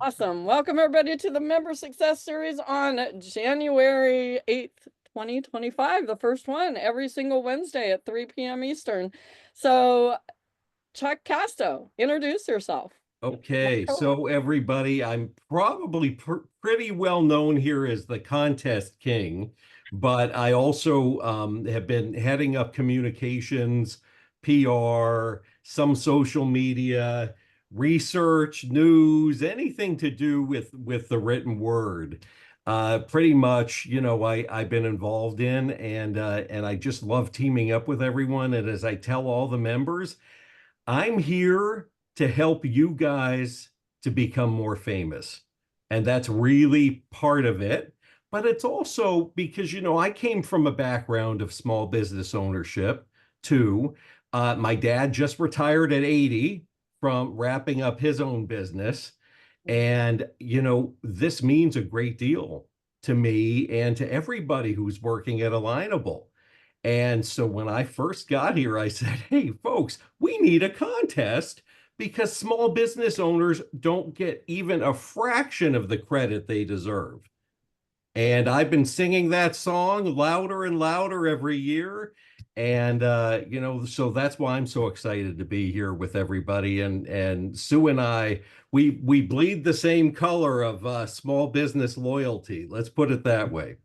Awesome. Welcome everybody to the Member Success Series on January 8th, 2025, the first one every single Wednesday at 3 p.m. Eastern. So, Chuck Casto, introduce yourself. Okay, so everybody, I'm probably pretty well known here as the contest king, but I also have been heading up communications, PR, some social media, research, news, anything to do with the written word. Pretty much, I've been involved in, and I just love teaming up with everyone. And as I tell all the members, I'm here to help you guys to become more famous. And that's really part of it. But it's also because, I came from a background of small business ownership too. My dad just retired at 80 from wrapping up his own business. And, this means a great deal to me and to everybody who's working at Alignable. And so when I first got here, I said, hey, folks, we need a contest because small business owners don't get even a fraction of the credit they deserve. And I've been singing that song louder and louder every year. And so that's why I'm so excited to be here with everybody. And Sue and I, we bleed the same color of small business loyalty. Let's put it that way.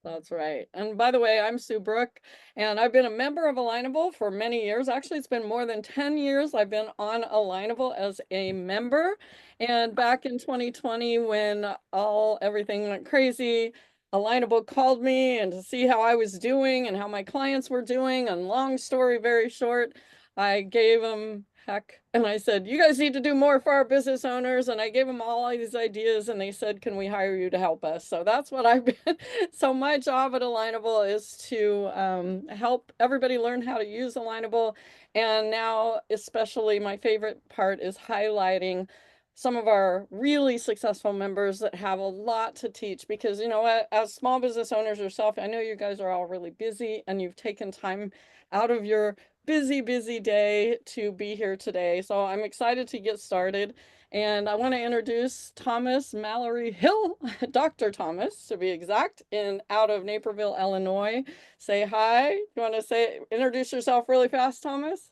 That's right. And by the way, I'm Sue Brooke, and I've been a member of Alignable for many years. Actually, it's been more than 10 years I've been on Alignable as a member. And back in 2020, when everything went crazy, Alignable called me and to see how I was doing and how my clients were doing. And long story very short, I gave them heck. And I said, you guys need to do more for our business owners. And I gave them all these ideas and they said, can we hire you to help us? So that's what I've been. So my job at Alignable is to help everybody learn how to use Alignable. And now, especially my favorite part is highlighting some of our really successful members that have a lot to teach because you know what, as small business owners yourself, I know you guys are all really busy and you've taken time out of your busy day to be here today. So I'm excited to get started. And I want to introduce Thomas Mallory Hill, Dr. Thomas, to be exact, out of Naperville, Illinois. Say hi. You want to introduce yourself really fast, Thomas?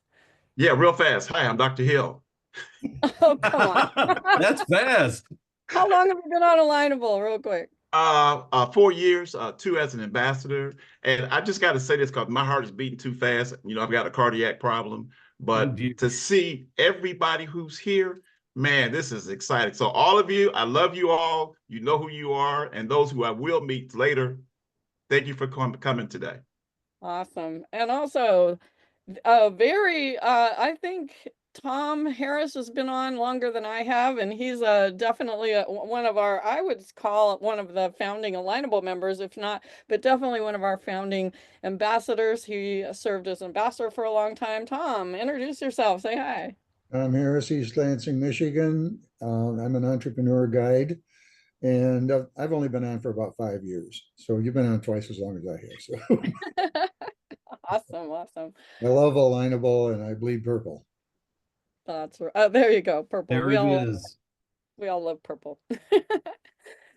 Yeah, real fast. Hi, I'm Dr. Hill. Oh, come on. That's fast. How long have you been on Alignable, real quick? 4 years, two as an ambassador. And I just got to say this because my heart is beating too fast. I've got a cardiac problem. Oh, But dear. to see everybody who's here, man, this is exciting. So all of you, I love you all. You know who you are. And those who I will meet later, thank you for coming today. Awesome. And also, I think Tom Harris has been on longer than I have, and he's definitely one of our, I would call it one of the founding Alignable members, if not, but definitely one of our founding ambassadors. He served as ambassador for a long time. Tom, introduce yourself. Say hi. I'm Harris, East Lansing, Michigan. I'm an entrepreneur guide, and I've only been on for about 5 years. So you've been on twice as long as I have. So Awesome, awesome. I love Alignable and I bleed purple. That's right. There you go, purple. There it is. We all love purple.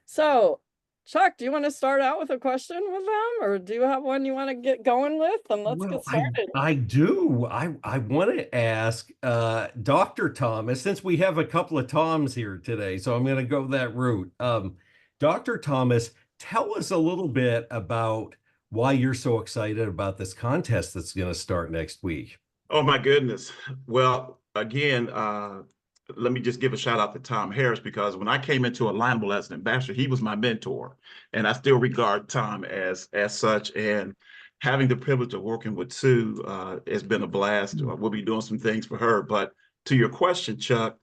So, Chuck, do you want to start out with a question with them, or do you have one you want to get going with? And let's Well, get started. I do. I want to ask Dr. Thomas, since we have a couple of Toms here today, so I'm going to go that route. Dr. Thomas, tell us a little bit about why you're so excited about this contest that's going to start next week. Oh my goodness. Well, again, let me just give a shout out to Tom Harris because when I came into Alignable as an ambassador, he was my mentor, and I still regard Tom as such. And having the privilege of working with Sue has been a blast. We'll be doing some things for her. But to your question, Chuck,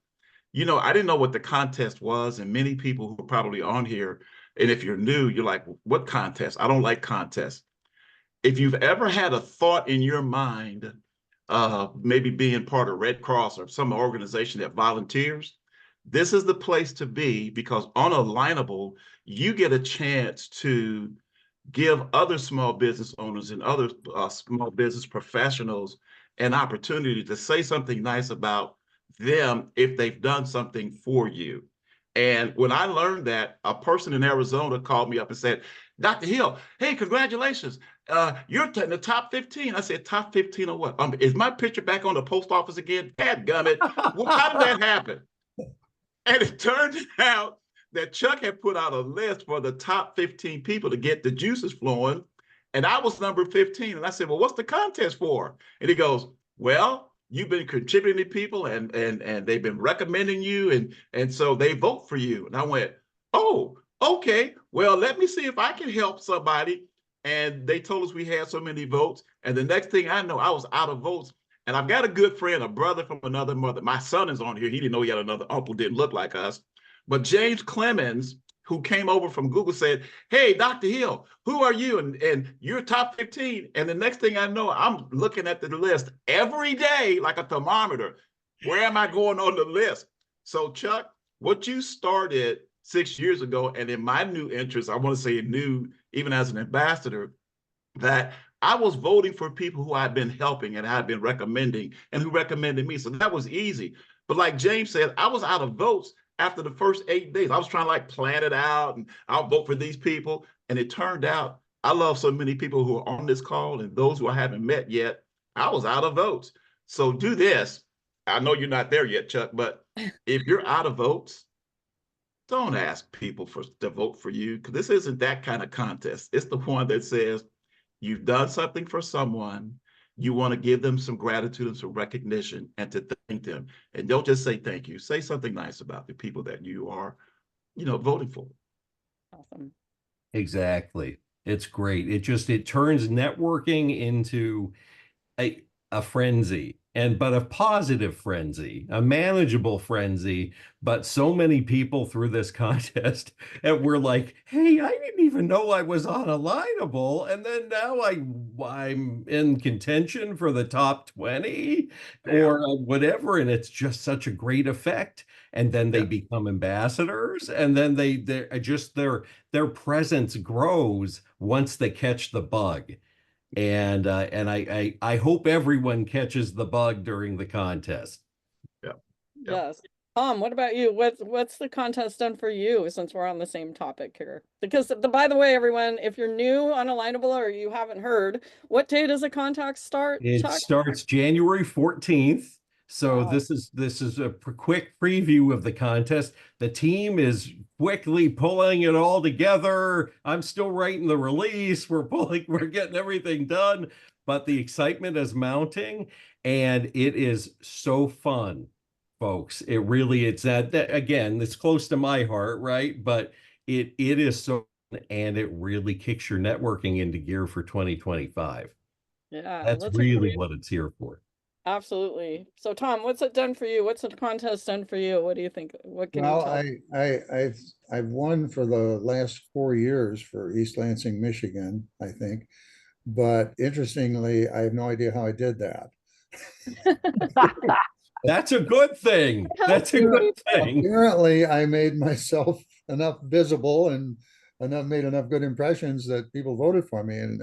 I didn't know what the contest was, and many people who are probably on here, and if you're new, you're like, what contest? I don't like contests. If you've ever had a thought in your mind, maybe being part of Red Cross or some organization that volunteers, this is the place to be because on Alignable, you get a chance to give other small business owners and other small business professionals an opportunity to say something nice about them if they've done something for you. And when I learned that, a person in Arizona called me up and said, Dr. Hill, hey, congratulations. You're in the top 15. I said, top 15 of what? Is my picture back on the post office again? Dadgummit. Well, how did that happen? And it turned out that Chuck had put out a list for the top 15 people to get the juices flowing. And I was number 15. And I said, well, what's the contest for? And he goes, well, you've been contributing to people and they've been recommending you. And so they vote for you. And I went, oh, okay. Well, let me see if I can help somebody. And they told us we had so many votes. And the next thing I know, I was out of votes. And I've got a good friend, a brother from another mother. My son is on here. He didn't know he had another uncle, didn't look like us. But James Clemens, who came over from Google, said, hey, Dr. Hill, who are you? And you're top 15. And the next thing I know, I'm looking at the list every day like a thermometer. Where am I going on the list? So, Chuck, what you started 6 years ago, and in my new interest, I want to say new, even as an ambassador, that I was voting for people who I've been helping and I've been recommending and who recommended me. So that was easy. But like James said, I was out of votes after the first 8 days. I was trying to like plan it out and I'll vote for these people. And it turned out I love so many people who are on this call and those who I haven't met yet. I was out of votes. So do this. I know you're not there yet, Chuck, but if you're out of votes, don't ask people to vote for you, because this isn't that kind of contest. It's the one that says, you've done something for someone. You want to give them some gratitude and some recognition and to thank them. And don't just say thank you. Say something nice about the people that you are, voting for. Awesome. Exactly. It's great. It turns networking into a frenzy, but a positive frenzy, a manageable frenzy. But so many people through this contest and we're like, hey, I didn't even know I was on Alignable, and then now I'm in contention for the top 20 or whatever, and it's just such a great effect. And then they become ambassadors, and then their presence grows once they catch the bug. And I hope everyone catches the bug during the contest. Yeah. Yes. Tom, what about you? What's the contest done for you, since we're on the same topic here? Because by the way, everyone, if you're new on Alignable or you haven't heard, what day does the contest start, It Chuck? starts January 14th. So Wow. this is a quick preview of the contest. The team is quickly pulling it all together. I'm still writing the release. We're getting everything done, but the excitement is mounting and it is so fun, folks. It's that again, it's close to my heart, right? But it is so fun, and it really kicks your networking into gear for 2025. Yeah, That's really what it's here for. Absolutely. So Tom, what's it done for you? What's the contest done for you? What do you think? What can you Well, tell? I've won for the last 4 years for East Lansing, Michigan, I think. But interestingly, I have no idea how I did that. That's a good thing. That's a good thing. Apparently, I made myself enough visible and made enough good impressions that people voted for me. And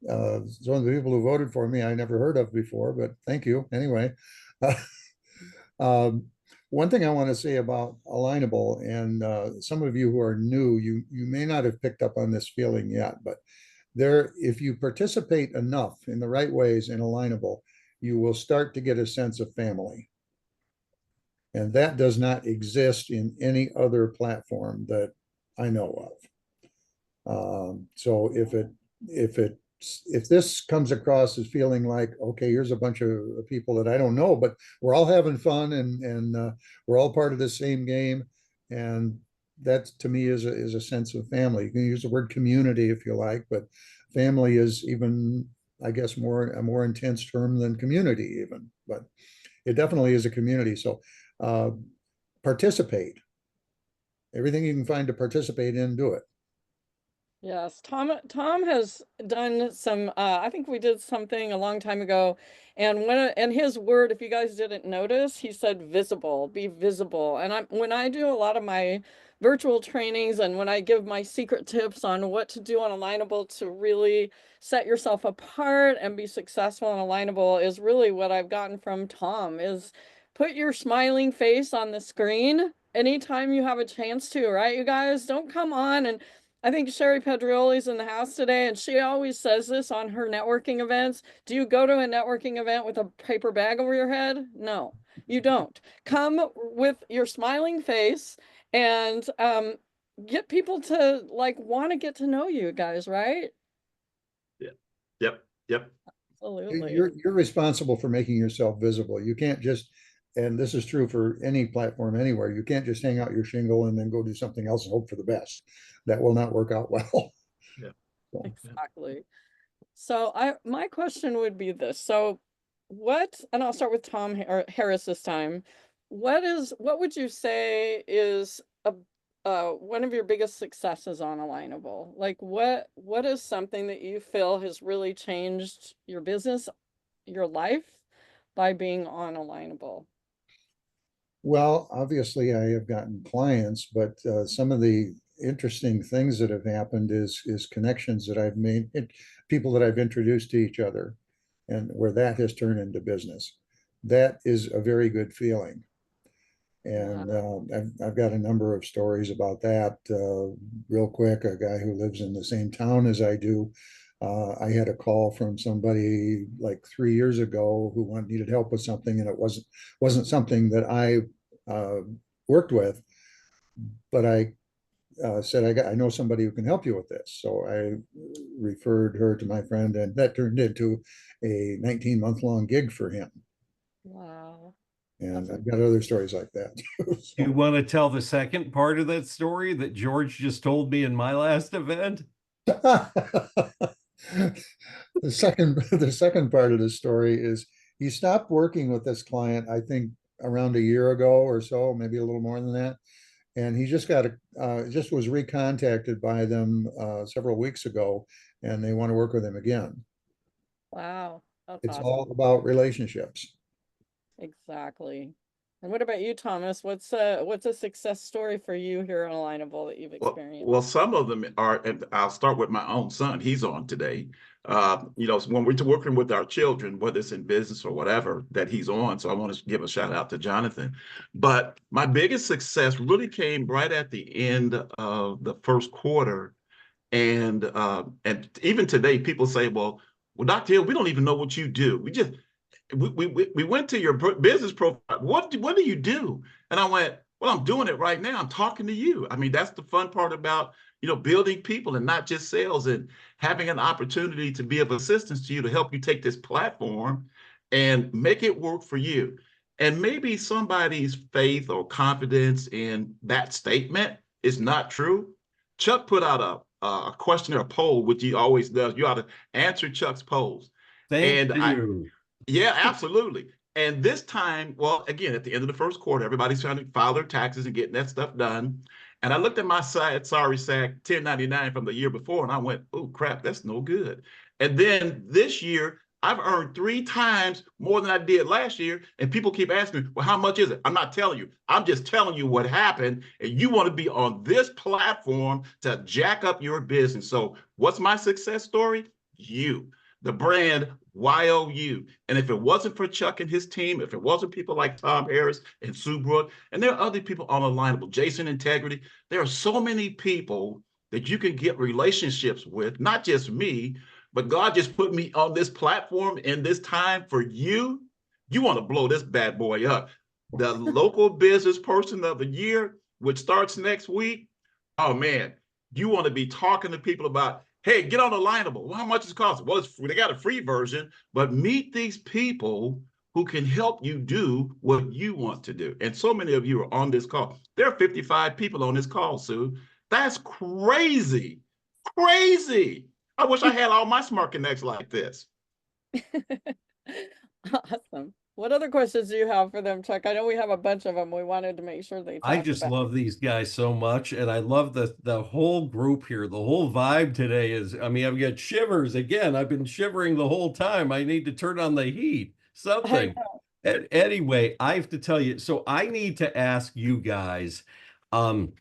some of the people who voted for me I never heard of before, but thank you anyway. Um, one thing I want to say about Alignable, and some of you who are new, you may not have picked up on this feeling yet, but if you participate enough in the right ways in Alignable, you will start to get a sense of family. And that does not exist in any other platform that I know of. So if this comes across as feeling like, okay, here's a bunch of people that I don't know, but we're all having fun and we're all part of the same game, and that to me is a sense of family. You can use the word community if you like, but family is even, I guess, a more intense term than community even, but it definitely is a community. So participate. Everything you can find to participate in, do it. Yes, Tom has done some I think we did something a long time ago, and his word, if you guys didn't notice, he said visible, be visible. And when I do a lot of my virtual trainings and when I give my secret tips on what to do on Alignable to really set yourself apart and be successful on Alignable, is really what I've gotten from Tom is put your smiling face on the screen anytime you have a chance to, right, you guys? Don't come on. And I think Sherry Pedrioli's in the house today, and she always says this on her networking events. Do you go to a networking event with a paper bag over your head? No, you don't. Come with your smiling face and get people to like want to get to know you guys, right? Yeah. Yep. Yep. Absolutely. You're responsible for making yourself visible. You can't just, and this is true for any platform anywhere, you can't just hang out your shingle and then go do something else and hope for the best. That will not work out well. Yeah. So, Exactly. So my question would be this. So what, and I'll start with Tom Harris this time. What would you say is a one of your biggest successes on Alignable? Like what is something that you feel has really changed your business, your life by being on Alignable? well, obviously I have gotten clients, but some of the interesting things that have happened is connections that I've made, people that I've introduced to each other, and where that has turned into business. That is a very good feeling. And I've got a number of stories about that. Real quick, a guy who lives in the same town as I do. I had a call from somebody like 3 years ago who needed help with something, and it wasn't something that I worked with, but I said, I know somebody who can help you with this. So I referred her to my friend, and that turned into a 19-month-long gig for him. Wow. And I've got other stories like that too. You So. want to tell the second part of that story that George just told me in my last event? The second part of the story is he stopped working with this client, I think around a year ago or so, maybe a little more than that. And he just just was recontacted by them several weeks ago, and they want to work with him again. Wow. That's It's awesome. all about relationships. Exactly. And what about you, Thomas? What's a success story for you here on Alignable that you've experienced? Well, some of them are, and I'll start with my own son. He's on today. When we're working with our children, whether it's in business or whatever, that he's on. So I want to give a shout out to Jonathan. But my biggest success really came right at the end of the first quarter. And even today, people say, well, Dr. Hill, we don't even know what you do. We went to your business profile. What do you do? And I went, well, I'm doing it right now. I'm talking to you. I mean, that's the fun part about, building people and not just sales, and having an opportunity to be of assistance to you to help you take this platform and make it work for you. And maybe somebody's faith or confidence in that statement is not true. Chuck put out a questionnaire, a poll, which he always does. You ought to answer Chuck's polls. Thank And you. yeah, absolutely. And this time, well, again, at the end of the first quarter, everybody's trying to file their taxes and getting that stuff done. And I looked at my sorry sack 1099 from the year before, and I went, oh crap, that's no good. And then this year, I've earned 3 times more than I did last year. And people keep asking me, well, how much is it? I'm not telling you. I'm just telling you what happened. And you want to be on this platform to jack up your business. So what's my success story? You, the brand YOU. And if it wasn't for Chuck and his team, if it wasn't people like Tom Harris and Sue Brooke, and there are other people on Alignable, Jason Integrity, there are so many people that you can get relationships with, not just me, but God just put me on this platform in this time for you. You want to blow this bad boy up. The local business person of the year, which starts next week. Oh man, you want to be talking to people about, hey, get on Alignable. Well, how much does it cost? Well, they got a free version, but meet these people who can help you do what you want to do. And so many of you are on this call. There are 55 people on this call, Sue. That's crazy. Crazy. I wish I had all my smart connects like this. Awesome. What other questions do you have for them, Chuck? I know we have a bunch of them. We wanted to make sure they I talk just about. love these guys so much, and I love the whole group here. The whole vibe today is, I mean, I've got shivers again. I've been shivering the whole time. I need to turn on the heat, I something. Anyway, I have to tell you, so I need to ask you guys, um,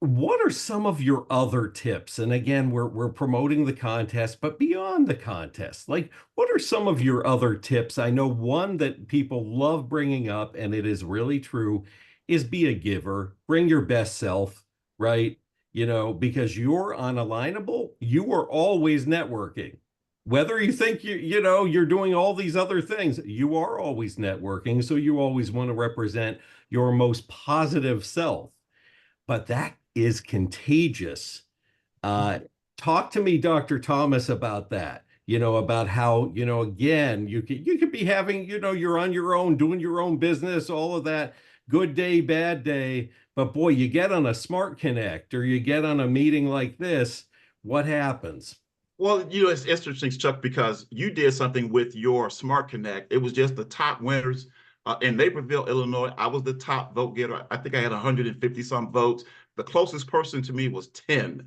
what are some of your other tips? And again, we're promoting the contest, but beyond the contest, like what are some of your other tips? I know one that people love bringing up, and it is really true, is be a giver, bring your best self, right? You know, because you're on Alignable, you are always networking. Whether you think you're doing all these other things, you are always networking. So you always want to represent your most positive self, but that is contagious. Uh, Talk to me, Dr. Thomas, about that. You know, about how, again, you could be having, you're on your own, doing your own business, all of that, good day, bad day. But boy, you get on a smart connect or you get on a meeting like this, what happens? Well, it's interesting, Chuck, because you did something with your Smart Connect. It was just the top winners in Naperville, Illinois. I was the top vote getter. I think I had 150 some votes. The closest person to me was 10.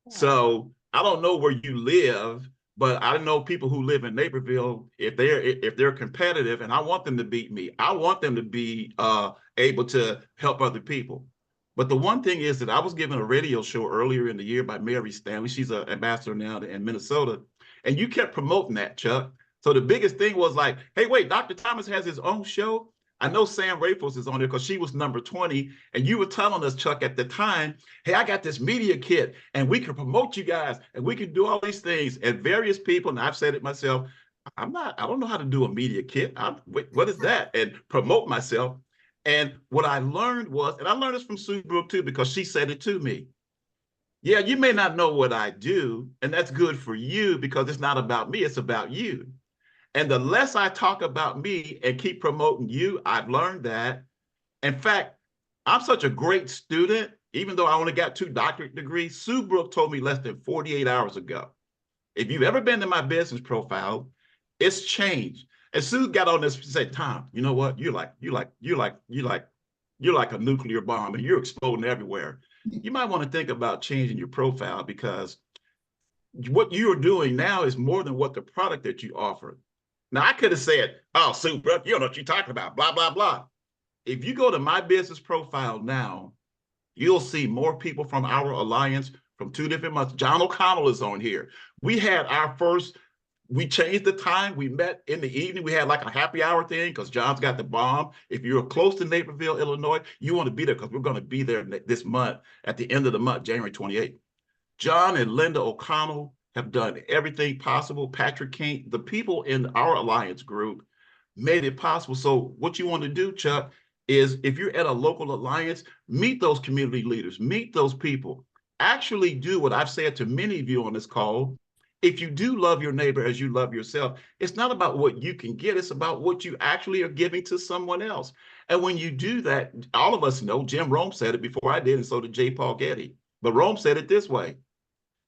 Wow. So I don't know where you live, but I know people who live in Naperville. If they're competitive, and I want them to beat me, I want them to be able to help other people. But the one thing is that I was given a radio show earlier in the year by Mary Stanley. She's an ambassador now in Minnesota, and you kept promoting that, Chuck. So the biggest thing was like, hey, wait, Dr. Thomas has his own show. I know Sam Rafos is on there because she was number 20, and you were telling us, Chuck, at the time, hey, I got this media kit and we can promote you guys and we can do all these things. And various people, and I've said it myself, I don't know how to do a media kit. What is that? And promote myself. And what I learned was, and I learned this from Sue Brooke too, because she said it to me. Yeah, you may not know what I do, and that's good for you because it's not about me, it's about you. And the less I talk about me and keep promoting you, I've learned that. In fact, I'm such a great student, even though I only got 2 doctorate degrees. Sue Brooke told me less than 48 hours ago. If you've ever been to my business profile, it's changed. And Sue got on this and said, Tom, you know what? You're like a nuclear bomb and you're exploding everywhere. You might want to think about changing your profile because what you're doing now is more than what the product that you offer. Now I could have said, oh, Sue Brooke, you don't know what you're talking about, blah, blah, blah. If you go to my business profile now, you'll see more people from our alliance from 2 different months. John O'Connell is on here. We had our first, we changed the time. We met in the evening. We had like a happy hour thing because John's got the bomb. If you're close to Naperville, Illinois, you want to be there because we're going to be there this month at the end of the month, January 28th. John and Linda O'Connell have done everything possible. Patrick King, the people in our alliance group made it possible. So what you want to do, Chuck, is if you're at a local alliance, meet those community leaders, meet those people. Actually do what I've said to many of you on this call. If you do love your neighbor as you love yourself, it's not about what you can get, it's about what you actually are giving to someone else. And when you do that, all of us know, Jim Rome said it before I did, and so did J. Paul Getty. But Rome said it this way: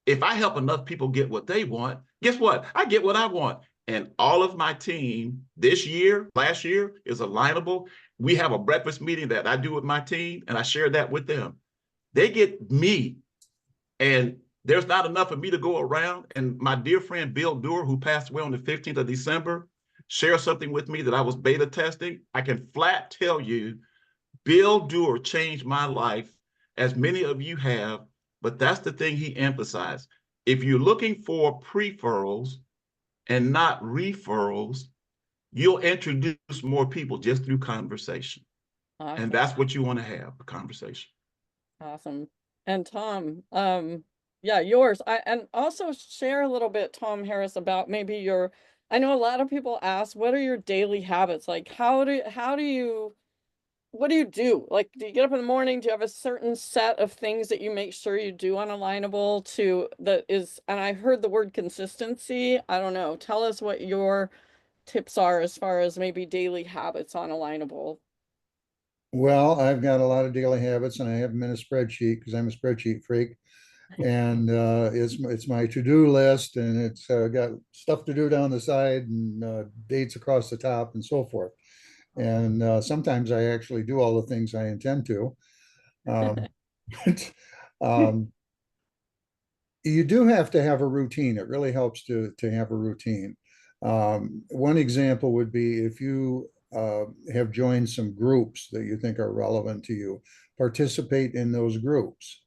if I help enough people get what they want, guess what? I get what I want. And all of my team this year, last year, is alignable. We have a breakfast meeting that I do with my team, and I share that with them. They get me, and there's not enough of me to go around. And my dear friend Bill Doer, who passed away on the 15th of December, shared something with me that I was beta testing. I can flat tell you, Bill Doer changed my life, as many of you have. But that's the thing he emphasized. If you're looking for preferrals and not referrals, you'll introduce more people just through conversation. And Awesome. that's what you want to have, a conversation. Awesome. And Tom, yeah, yours. And also share a little bit, Tom Harris, about maybe your, I know a lot of people ask, what are your daily habits? Like what do you do? Like, do you get up in the morning? Do you have a certain set of things that you make sure you do on Alignable and I heard the word consistency. I don't know. Tell us what your tips are as far as maybe daily habits on Alignable. Well, I've got a lot of daily habits and I have them in a spreadsheet because I'm a spreadsheet freak. And it's my to-do list and it's got stuff to do down the side and dates across the top and so forth. And sometimes I actually do all the things I intend to. Um, but, you do have to have a routine. It really helps to have a routine. One example would be if you have joined some groups that you think are relevant to you. Participate in those groups.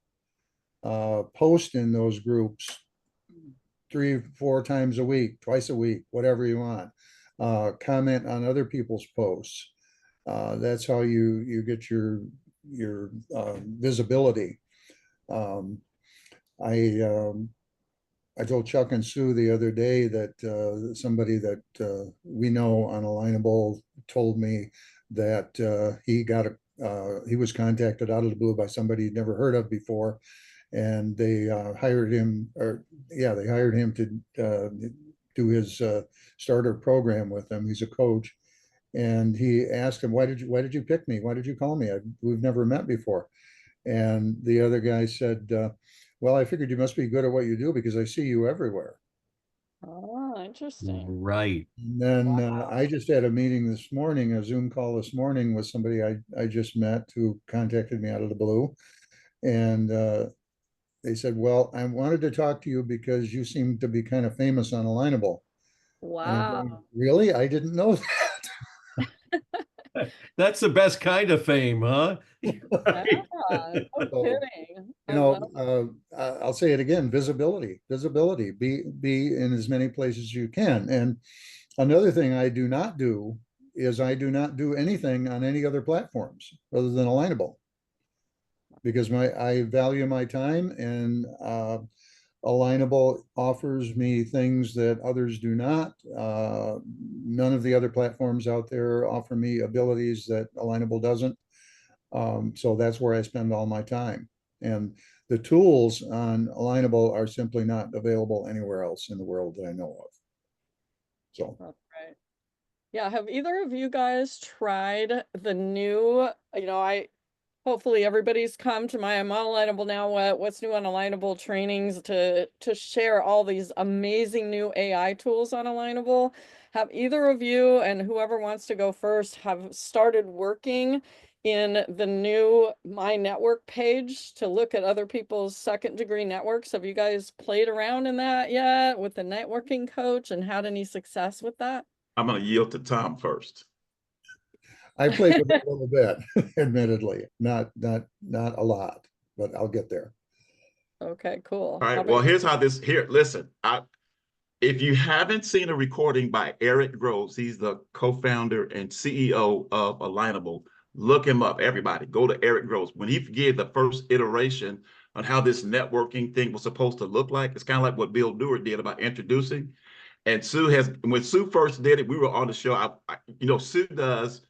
Post in those groups 3-4 times a week, twice a week, whatever you want. Comment on other people's posts. That's how you get your visibility. I told Chuck and Sue the other day that somebody that we know on Alignable told me that he was contacted out of the blue by somebody he'd never heard of before, and they hired him, they hired him to do his starter program with them. He's a coach, and he asked him, why did you pick me? Why did you call me? We've never met before. And the other guy said, well, I figured you must be good at what you do because I see you everywhere. Oh, interesting. Right. And then Wow. I just had a meeting this morning, a Zoom call this morning with somebody I just met who contacted me out of the blue. And they said, well, I wanted to talk to you because you seem to be kind of famous on Alignable. And I'm going, Wow. really? I didn't know that. That's the best kind of fame, huh? Yeah, no So, kidding. I you love know, I'll say it again, visibility, be in as many places as you can. And another thing I do not do is I do not do anything on any other platforms other than Alignable, because I value my time, and Alignable offers me things that others do not. None of the other platforms out there offer me abilities that Alignable doesn't. So that's where I spend all my time. And the tools on Alignable are simply not available anywhere else in the world that I know of. So that's right. Yeah, have either of you guys tried the new, hopefully everybody's come to my I'm on Alignable now, what's new on Alignable trainings to share all these amazing new AI tools on Alignable. Have either of you, and whoever wants to go first, have started working in the new My Network page to look at other people's second degree networks? Have you guys played around in that yet with the networking coach and had any success with that? I'm going to yield to Tom first. I played with it a little bit, admittedly, not a lot, but I'll get there. Okay, cool. All How right. about Well, you? here's how this here. Listen, if you haven't seen a recording by Eric Groves, he's the co-founder and CEO of Alignable. Look him up, everybody. Go to Eric Groves. When he gave the first iteration on how this networking thing was supposed to look like, it's kind of like what Bill Dewar did about introducing. And when Sue first did it, we were on the show. Sue does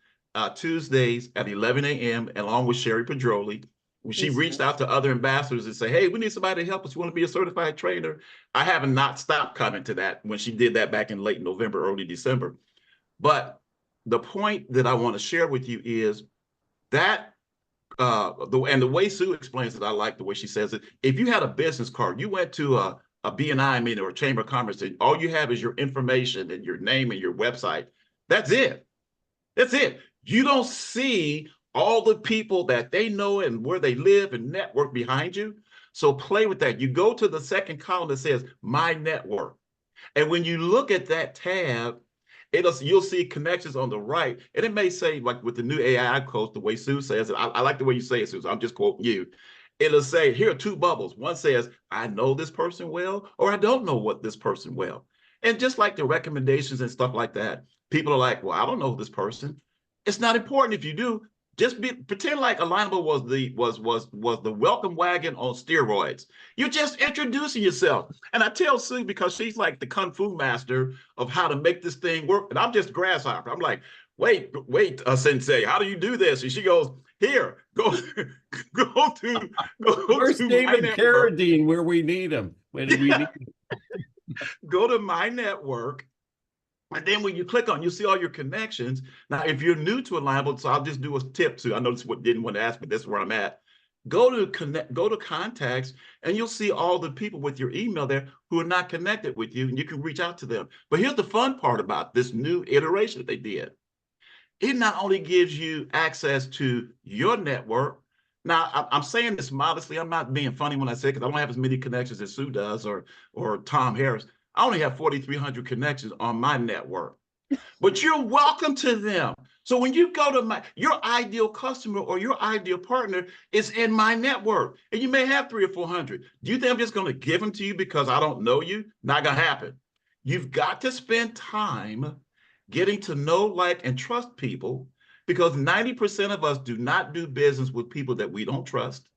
Tuesdays at 11 a.m. along with Sherry Pedroli. When she reached out to other ambassadors and say, hey, we need somebody to help us. You want to be a certified trainer? I have not stopped coming to that when she did that back in late November, early December. But the point that I want to share with you is that the way Sue explains it, I like the way she says it. If you had a business card, you went to a BNI meeting or a chamber of commerce, and all you have is your information and your name and your website. That's it. That's it. You don't see all the people that they know and where they live and network behind you. So play with that. You go to the second column that says My Network. And when you look at that tab, you'll see connections on the right. And it may say, like with the new AI coach, the way Sue says it, I like the way you say it, Susan. I'm just quoting you. It'll say, here are two bubbles. One says, I know this person well, or I don't know what this person well. And just like the recommendations and stuff like that, people are like, well, I don't know this person. It's not important if you do. Just pretend like Alignable was the welcome wagon on steroids. You're just introducing yourself. And I tell Sue, because she's like the kung fu master of how to make this thing work, and I'm just a grasshopper. I'm like, wait, sensei, how do you do this? And she goes, here, go to Where's David My Network. Carradine where we need him? When we need him? Go to My Network. And then when you click on, you see all your connections. Now, if you're new to Alignable, so I'll just do a tip too. I know this didn't want to ask, but this is where I'm at. Go to contacts, and you'll see all the people with your email there who are not connected with you, and you can reach out to them. But here's the fun part about this new iteration that they did. It not only gives you access to your network. Now, I'm saying this modestly. I'm not being funny when I say it, because I don't have as many connections as Sue does or Tom Harris. I only have 4,300 connections on my network. but you're welcome to them. So when you go to your ideal customer or your ideal partner is in my network, and you may have 300 or 400. Do you think I'm just going to give them to you because I don't know you? Not going to happen. You've got to spend time getting to know, like, and trust people, because 90% of us do not do business with people that we don't trust.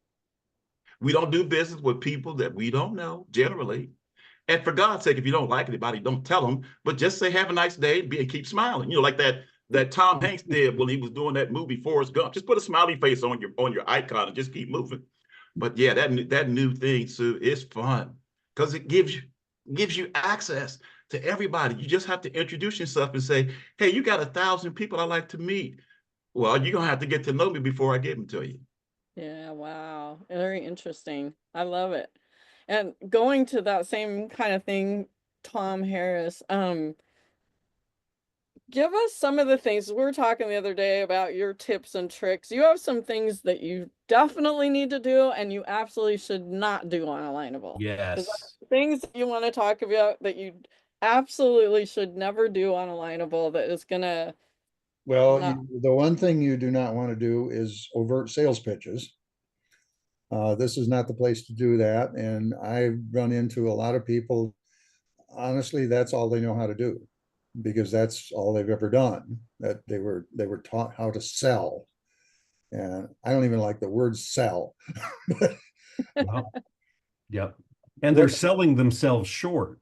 We don't do business with people that we don't know, generally. And for God's sake, if you don't like anybody, don't tell them, but just say, have a nice day and keep smiling. You know, like that Tom Hanks did when he was doing that movie Forrest Gump. Just put a smiley face on your icon and just keep moving. But yeah, that new thing, Sue, is fun because it gives you access to everybody. You just have to introduce yourself and say, hey, you got 1,000 people I'd like to meet. Well, you're gonna have to get to know me before I give them to you. Yeah, wow. Very interesting. I love it. And going to that same kind of thing, Tom Harris, give us some of the things. We were talking the other day about your tips and tricks. You have some things that you definitely need to do and you absolutely should not do on Alignable. Is that Yes. things that you want to talk about that you absolutely should never do on Alignable that is gonna Well, not the one thing you do not want to do is overt sales pitches. This is not the place to do that. And I've run into a lot of people, honestly, that's all they know how to do, because that's all they've ever done, that they were taught how to sell. And I don't even like the word sell. But Well, yep. And they're selling themselves short.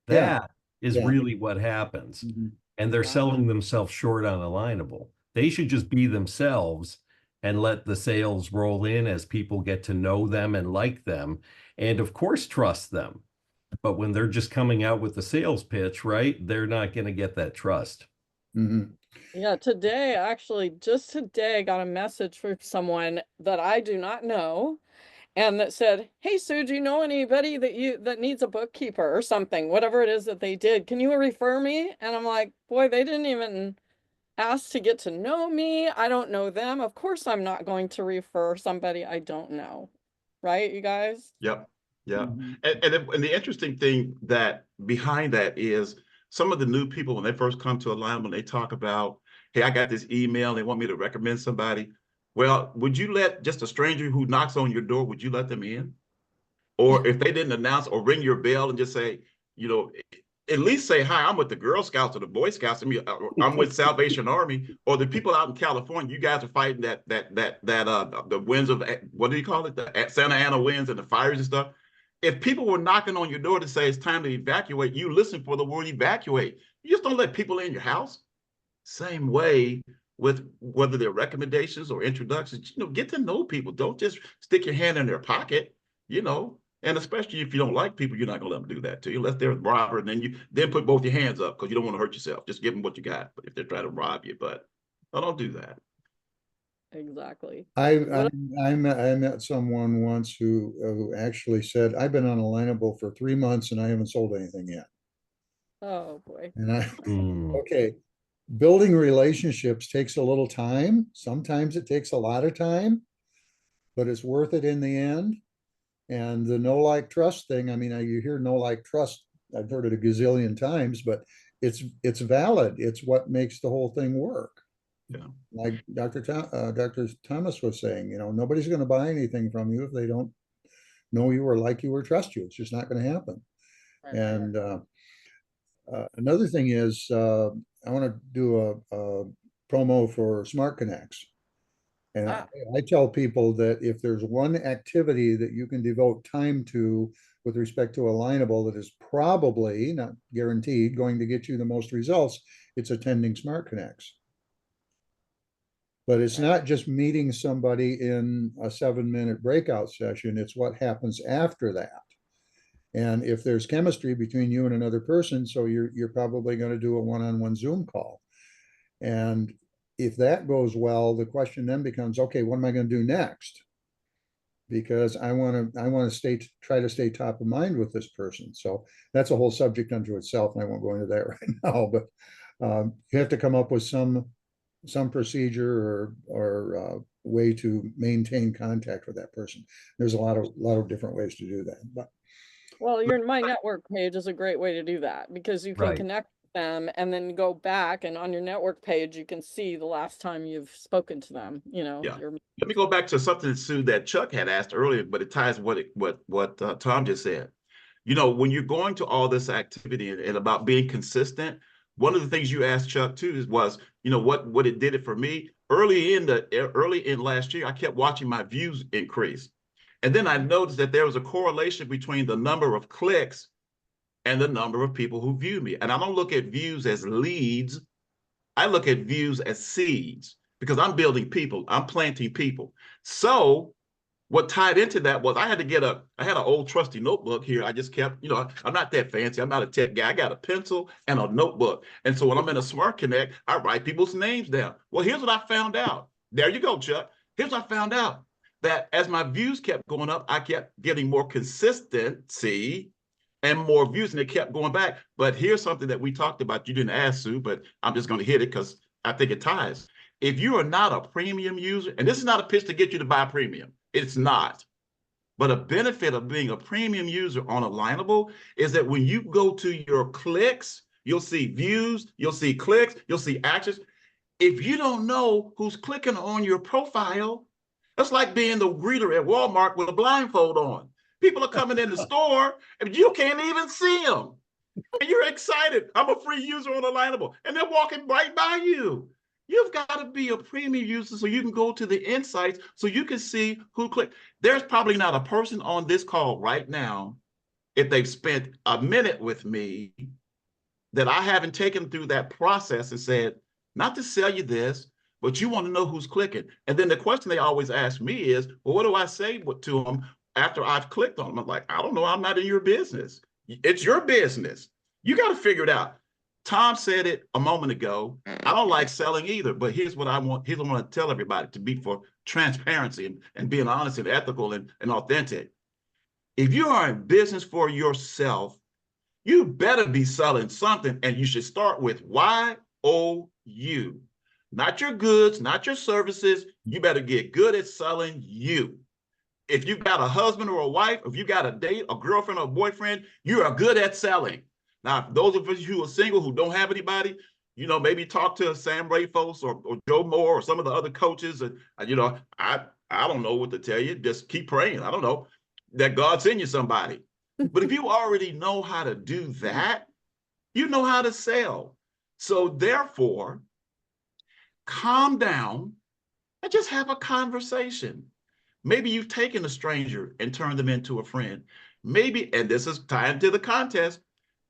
yeah, That is yeah. really what happens. Mhm. And they're wow. selling themselves short on Alignable. They should just be themselves and let the sales roll in as people get to know them and like them. And of course, trust them. But when they're just coming out with the sales pitch, right, they're not going to get that trust. Mhm. Yeah, today, actually, just today, I got a message from someone that I do not know, and that said, "Hey, Sue, do you know anybody that needs a bookkeeper or something, whatever it is that they did? Can you refer me?" And I'm like, boy, they didn't even ask to get to know me. I don't know them. Of course, I'm not going to refer somebody I don't know. Right, you guys? Yep. Yeah. Mhm. And the interesting thing that behind that is some of the new people, when they first come to Alignment, they talk about, hey, I got this email, they want me to recommend somebody. Well, would you let just a stranger who knocks on your door, would you let them in? Or if they didn't announce or ring your bell and just say, you know, at least say, hi, I'm with the Girl Scouts or the Boy Scouts. I'm with Salvation Army, or the people out in California. You guys are fighting the winds of, what do you call it? The Santa Ana winds and the fires and stuff. If people were knocking on your door to say it's time to evacuate, you listen for the word evacuate. You just don't let people in your house. Same way with whether they're recommendations or introductions, get to know people. Don't just stick your hand in their pocket, you know. And especially if you don't like people, you're not gonna let them do that to you unless they're a robber, and then put both your hands up because you don't want to hurt yourself. Just give them what you got. But if they're trying to rob you, but no, don't do that. Exactly. I, What? I met someone once who actually said, I've been on Alignable for 3 months and I haven't sold anything yet. Oh boy. And I, Mm. okay, building relationships takes a little time. Sometimes it takes a lot of time, but it's worth it in the end. And the no like trust thing, I mean, you hear no like trust, I've heard it a gazillion times, but it's valid. It's what makes the whole thing work. Yeah. Like Dr. Thomas was saying, nobody's going to buy anything from you if they don't know you or like you or trust you. It's just not going to happen. Right. And another thing is, I want to do a promo for Smart Connects. And Ah, I tell people that if there's one activity that you can devote time to with respect to Alignable that is probably, not guaranteed, going to get you the most results, it's attending Smart Connects. But it's right. not just meeting somebody in a 7-minute breakout session, it's what happens after that. And if there's chemistry between you and another person, so you're probably going to do a one-on-one Zoom call. And if that goes well, the question then becomes, okay, what am I going to do next? Because I want to try to stay top of mind with this person. So that's a whole subject unto itself, and I won't go into that right now. But you have to come up with some procedure or way to maintain contact with that person. There's a lot of different ways to do that. But Well, your My Network page is a great way to do that because you can Right. connect them and then go back, and on your network page, you can see the last time you've spoken to them, you know. Yeah. Let me go back to something, Sue, that Chuck had asked earlier, but it ties what Tom just said. You know, when you're going to all this activity and about being consistent, one of the things you asked Chuck too was, you know, what it did it for me early in last year. I kept watching my views increase, and then I noticed that there was a correlation between the number of clicks and the number of people who view me. And I don't look at views as leads. I look at views as seeds because I'm building people. I'm planting people. So what tied into that was I had an old trusty notebook here. I just kept, you know, I'm not that fancy. I'm not a tech guy. I got a pencil and a notebook. And so when I'm in a Smart Connect, I write people's names down. Well, here's what I found out. There you go, Chuck. Here's what I found out, that as my views kept going up, I kept getting more consistency and more views, and it kept going back. But here's something that we talked about. You didn't ask, Sue, but I'm just going to hit it because I think it ties. If you are not a premium user, and this is not a pitch to get you to buy premium, it's not. But a benefit of being a premium user on Alignable is that when you go to your clicks, you'll see views, you'll see clicks, you'll see actions. If you don't know who's clicking on your profile, that's like being the greeter at Walmart with a blindfold on. People are coming in the store and you can't even see them. And you're excited. I'm a free user on Alignable. And they're walking right by you. You've got to be a premium user so you can go to the insights so you can see who clicked. There's probably not a person on this call right now, if they've spent a minute with me, that I haven't taken through that process and said, not to sell you this, but you want to know who's clicking. And then the question they always ask me is, well, what do I say to them after I've clicked on them? I'm like, I don't know. I'm not in your business. It's your business. You got to figure it out. Tom said it a moment ago. I don't like selling either, but here's what I want. Here's what I want to tell everybody, to be for transparency and being honest and ethical and authentic. If you are in business for yourself, you better be selling something, and you should start with YOU. Not your goods, not your services. You better get good at selling you. If you've got a husband or a wife, if you got a date, a girlfriend or a boyfriend, you are good at selling. Now, those of us who are single, who don't have anybody, you know, maybe talk to Sam Rafos or Joe Moore or some of the other coaches. And, you know, I don't know what to tell you. Just keep praying. I don't know, that God send you somebody. But if you already know how to do that, you know how to sell. So therefore, calm down and just have a conversation. Maybe you've taken a stranger and turned them into a friend. Maybe, and this is tied to the contest,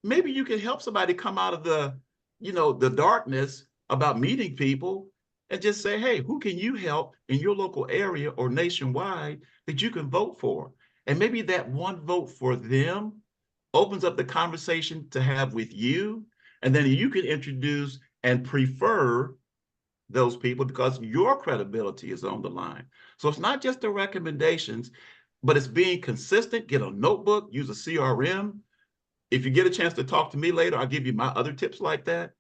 maybe you can help somebody come out of the, you know, the darkness about meeting people and just say, hey, who can you help in your local area or nationwide that you can vote for? And maybe that one vote for them opens up the conversation to have with you. And then you can introduce and prefer those people because your credibility is on the line. So it's not just the recommendations, but it's being consistent. Get a notebook, use a CRM. If you get a chance to talk to me later, I'll give you my other tips like that.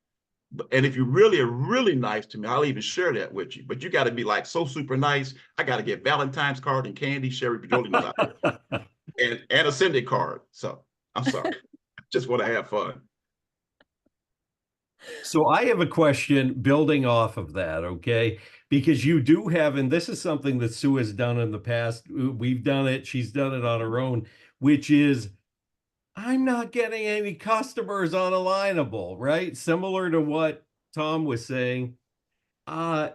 And if you really are really nice to me, I'll even share that with you. But you got to be like so super nice. I got to get Valentine's card and candy. Sherry Pajoli knows out there. And a Cindy card. So I'm sorry. Just want to have fun. So I have a question building off of that, okay? Because you do have, and this is something that Sue has done in the past. We've done it. She's done it on her own, which is, I'm not getting any customers on Alignable, right? Similar to what Tom was saying. How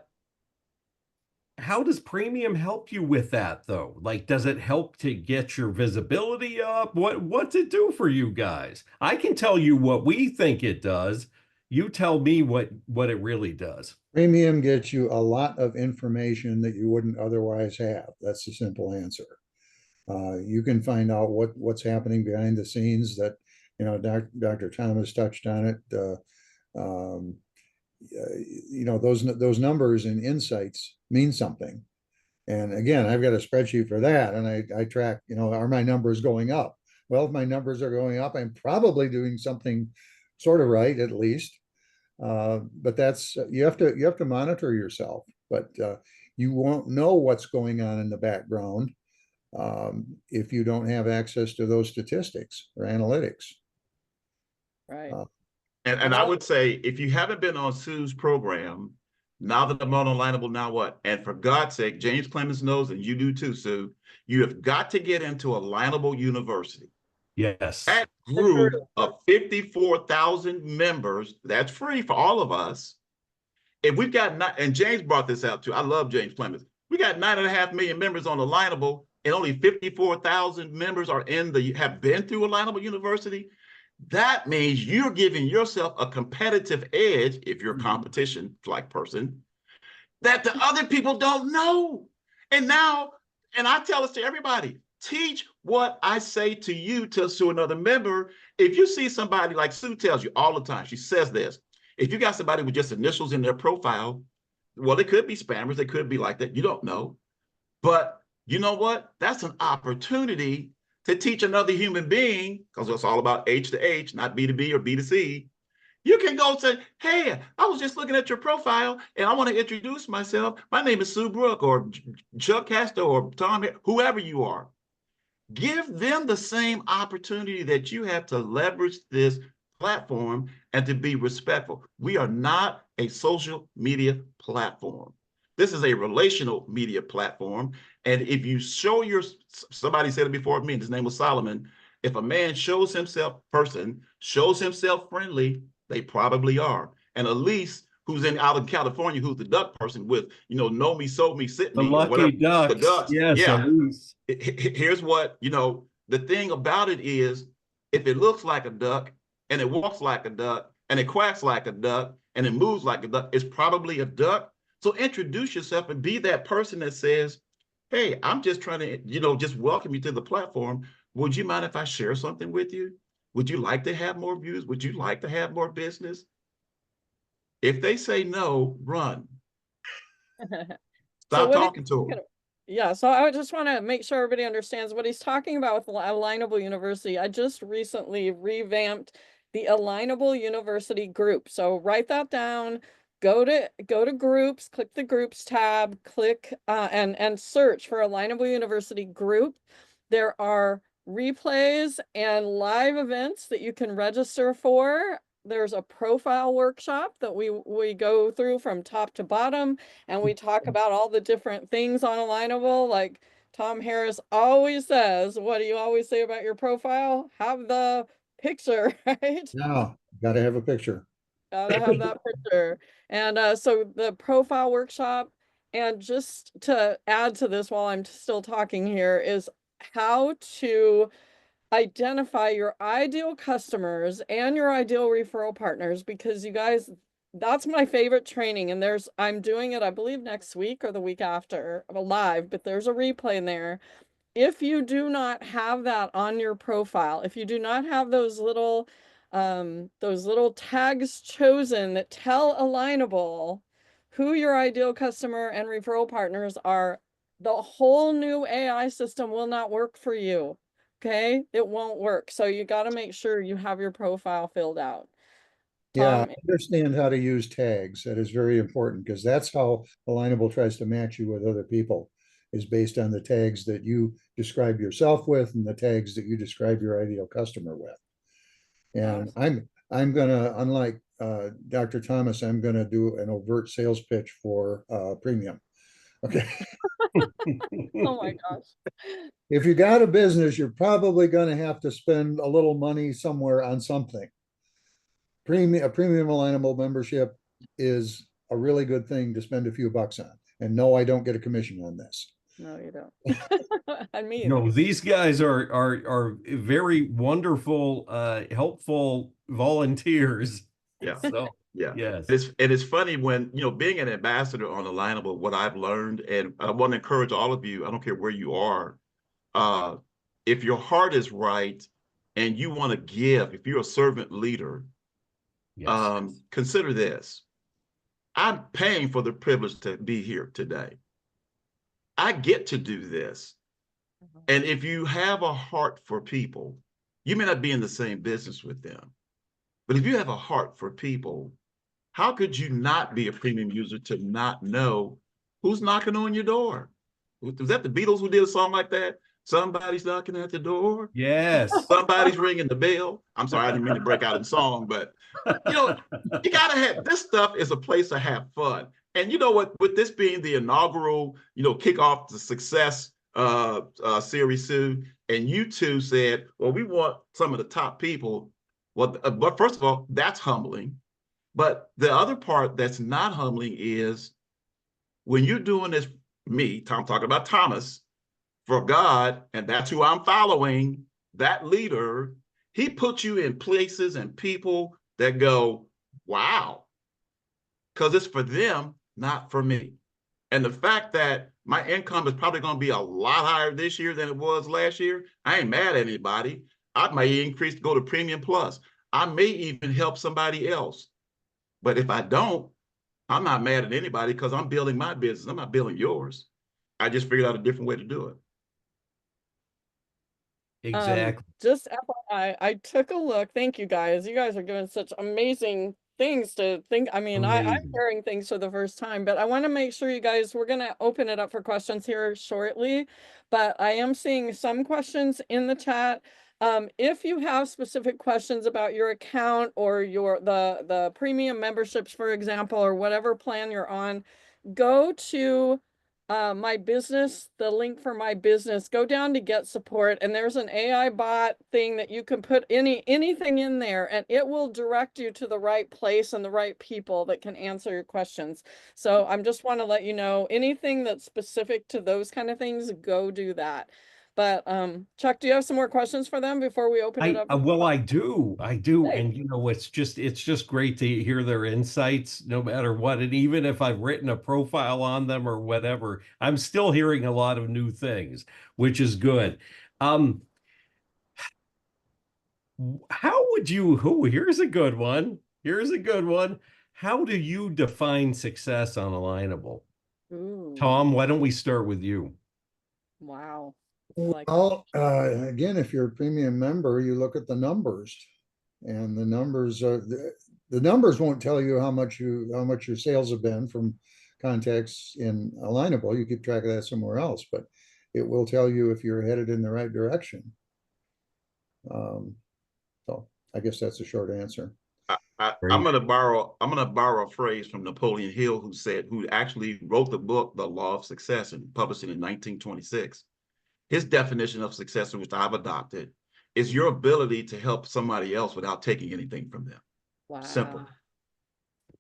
does premium help you with that though? Like, does it help to get your visibility up? What's it do for you guys? I can tell you what we think it does. You tell me what it really does. Premium gets you a lot of information that you wouldn't otherwise have. That's the simple answer. You can find out what's happening behind the scenes that, you know, Dr. Thomas touched on it. You know, those numbers and insights mean something. And again, I've got a spreadsheet for that, and I track, you know, are my numbers going up? Well, if my numbers are going up, I'm probably doing something sort of right, at least. But that's, you have to monitor yourself, but you won't know what's going on in the background if you don't have access to those statistics or analytics. Right. And I would say, if you haven't been on Sue's program, now that I'm on Alignable, now what? And for God's sake, James Clemens knows, and you do too, Sue, you have got to get into Alignable University. Yes. That group of 54,000 members, that's free for all of us. If we've got, and James brought this out too, I love James Clemens. We got 9.5 million members on Alignable, and only 54,000 members are have been through Alignable University. That means you're giving yourself a competitive edge, if you're a competition-like person, that the other people don't know. And now, and I tell this to everybody, teach what I say to you to another member. If you see somebody, like Sue tells you all the time, she says this, if you got somebody with just initials in their profile, well, they could be spammers, they could be like that, you don't know. But you know what? That's an opportunity to teach another human being, because it's all about H to H, not B to B or B to C. You can go say, hey, I was just looking at your profile and I want to introduce myself. My name is Sue Brooke or Chuck Casto or Tom, whoever you are. Give them the same opportunity that you have to leverage this platform and to be respectful. We are not a social media platform. This is a relational media platform. And if you show somebody said it before me, his name was Solomon, if a man shows himself friendly, they probably are. And Elise, who's out in California, who's the duck person with, know me, sold me, sit me, The lucky whatever. ducks. The ducks. Yes, yeah. Elise. Here's what, the thing about it is, if it looks like a duck and it walks like a duck and it quacks like a duck and it moves like a duck, it's probably a duck. So introduce yourself and be that person that says, hey, I'm just trying to, just welcome you to the platform. Would you mind if I share something with you? Would you like to have more views? Would you like to have more business? If they say no, run. Stop talking to them. Yeah, so I just want to make sure everybody understands what he's talking about with Alignable University. I just recently revamped the Alignable University group. So write that down. Go to groups, click the groups tab, click and search for Alignable University group. There are replays and live events that you can register for. There's a profile workshop that we go through from top to bottom, and we talk about all the different things on Alignable. Like Tom Harris always says, what do you always say about your profile? Have the picture, right? No, gotta have a picture. Gotta have that picture. And so the profile workshop, and just to add to this while I'm still talking here, is how to identify your ideal customers and your ideal referral partners, because you guys, that's my favorite training. And I'm doing it, I believe next week or the week after, live, but there's a replay in there. If you do not have that on your profile, if you do not have those little tags chosen that tell Alignable who your ideal customer and referral partners are, the whole new AI system will not work for you. Okay, it won't work. So you got to make sure you have your profile filled out. Yeah, Tom? I understand how to use tags. That is very important, because that's how Alignable tries to match you with other people, is based on the tags that you describe yourself with and the tags that you describe your ideal customer with. And I'm gonna, unlike Dr. Thomas, I'm gonna do an overt sales pitch for premium. Okay. Oh my gosh. If you got a business, you're probably gonna have to spend a little money somewhere on something. A premium Alignable membership is a really good thing to spend a few bucks on. And no, I don't get a commission on this. No, you don't. I mean, No, these guys are very wonderful, helpful volunteers. Yeah. So yeah. yes. It's funny when, being an ambassador on Alignable, what I've learned, and I want to encourage all of you, I don't care where you are, if your heart is right and you want to give, if you're a servant leader, Yes. Consider this. I'm paying for the privilege to be here today. I get to do this. And if you have a heart for people, you may not be in the same business with them, but if you have a heart for people, how could you not be a premium user to not know who's knocking on your door? Was that the Beatles who did a song like that? Somebody's knocking at the door. Yes. Somebody's ringing the bell. I'm sorry, I didn't mean to break out in song, but you know, you gotta have this stuff is a place to have fun. And you know what? With this being the inaugural, kick off the success series, Sue, and you two said, well, we want some of the top people. Well, but first of all, that's humbling. But the other part that's not humbling is when you're doing this, Tom talking about Thomas, for God, and that's who I'm following, that leader, he puts you in places and people that go, wow, because it's for them, not for me. And the fact that my income is probably going to be a lot higher this year than it was last year, I ain't mad at anybody. I may increase to go to Premium Plus. I may even help somebody else. But if I don't, I'm not mad at anybody because I'm building my business. I'm not building yours. I just figured out a different way to do it. Exactly. Just FYI, I took a look. Thank you guys. You guys are doing such amazing things to think. I mean, I'm Amazing. hearing things for the first time, but I want to make sure you guys, we're going to open it up for questions here shortly, but I am seeing some questions in the chat. If you have specific questions about your account or the premium memberships, for example, or whatever plan you're on, go to my business, the link for my business, go down to get support, and there's an AI bot thing that you can put anything in there, and it will direct you to the right place and the right people that can answer your questions. So I'm just want to let you know, anything that's specific to those kind of things, go do that. But Chuck, do you have some more questions for them before we open it up? Well, I do. Hey. And it's just great to hear their insights no matter what. And even if I've written a profile on them or whatever, I'm still hearing a lot of new things, which is good. How would you, here's a good one. Here's a good one. How do you define success on Alignable? Ooh, Tom, why don't we start with you? wow. Well, again, if you're a premium member, you look at the numbers, and the numbers are the numbers won't tell you how much your sales have been from contacts in Alignable. You keep track of that somewhere else, but it will tell you if you're headed in the right direction. So I guess that's a short answer. I'm gonna borrow a phrase from Napoleon Hill, who actually wrote the book The Law of Success and published it in 1926. His definition of success, which I've adopted, is your ability to help somebody else without taking anything from them. Wow. Simple.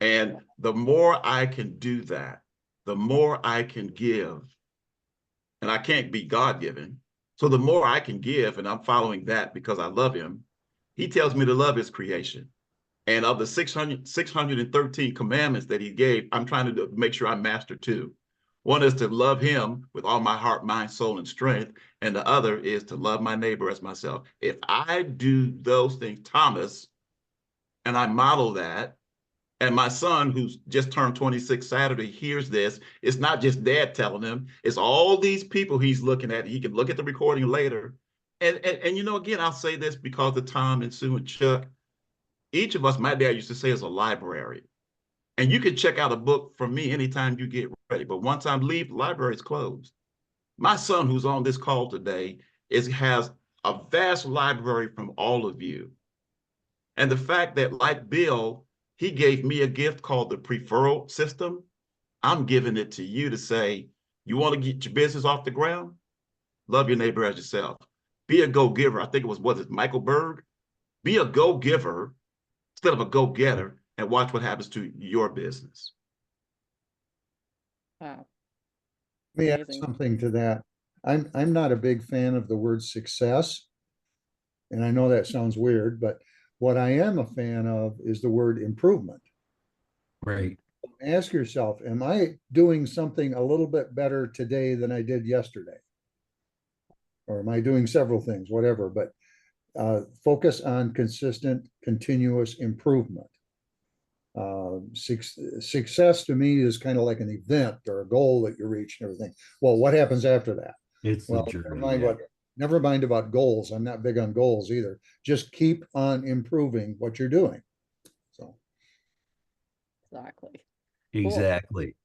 And the more I can do that, the more I can give. And I can't be God-given. So the more I can give, and I'm following that because I love him, he tells me to love his creation. And of the 613 commandments that he gave, I'm trying to make sure I master two. One is to love him with all my heart, mind, soul, and strength. And the other is to love my neighbor as myself. If I do those things, Thomas, and I model that, and my son, who's just turned 26 Saturday, hears this, it's not just dad telling him, it's all these people he's looking at. He can look at the recording later. And again, I'll say this because of Tom and Sue and Chuck. Each of us, my dad used to say, is a library. And you can check out a book from me anytime you get ready. But once I leave, the library is closed. My son, who's on this call today, has a vast library from all of you. And the fact that, like Bill, he gave me a gift called the referral system. I'm giving it to you to say, you want to get your business off the ground? Love your neighbor as yourself. Be a go-giver. I think was it Michael Berg? Be a go-giver instead of a go-getter, and watch what happens to your business. Wow. Let me add Amazing. something to that. I'm not a big fan of the word success, and I know that sounds weird, but what I am a fan of is the word improvement. Right. Ask yourself, am I doing something a little bit better today than I did yesterday? Or am I doing several things, whatever, but focus on consistent, continuous improvement. Success to me is kind of like an event or a goal that you reach and everything. Well, what happens after that? It's the Well, journey. never mind about goals. I'm not big on goals either. Just keep on improving what you're doing. So Exactly. Exactly.